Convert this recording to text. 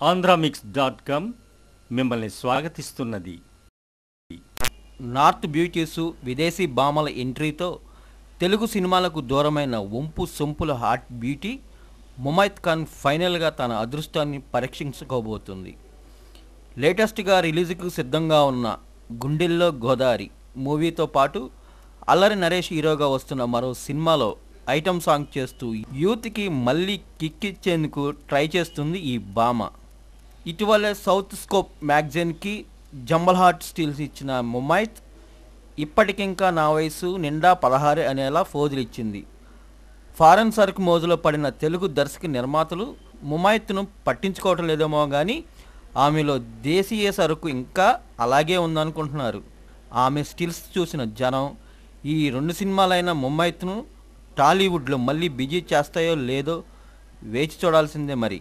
ఆంధ్రామిక్స్.com మిమ్మల్ని స్వాగతిస్తున్నది. North beauties విదేశీ భామల ఎంట్రీతో తెలుగు సినిమాలకు దూరమైన వంపు సొంపుల హాట్ బ్యూటీ ముమైత్ ఖాన్ ఫైనల్గా తన అదృష్టాన్ని పరీక్షించుకోబోతుంది. లేటెస్ట్గా రిలీజ్కు సిద్ధంగా ఉన్న గుండెల్లో గోదావరి మూవీతో పాటు అల్లరి నరేష్ హీరోగా వస్తున్న మరో సినిమాలో ఐటమ్ సాంగ్ చేస్తూ యూత్కి మళ్ళీ కిక్కిచ్చేందుకు ట్రై చేస్తుంది ఈ భామ. ఇటీవలే సౌత్ స్కోప్ మ్యాగజైన్కి జంబల్ హార్ట్ స్టిల్స్ ఇచ్చిన ముమైత్ ఇప్పటికింకా నా వయసు నిండా 16 అనేలా ఫోజులు ఇచ్చింది. ఫారెన్ సరుకు మోజులో పడిన తెలుగు దర్శక నిర్మాతలు ముమైత్ను పట్టించుకోవటం లేదేమో కానీ ఆమెలో దేశీయ సరుకు ఇంకా అలాగే ఉందనుకుంటున్నారు. ఆమె స్టిల్స్ చూసిన జనం ఈ 2 సినిమాలైన ముమైత్ను టాలీవుడ్లో మళ్ళీ బిజీ చేస్తాయో లేదో వేచి చూడాల్సిందే మరి.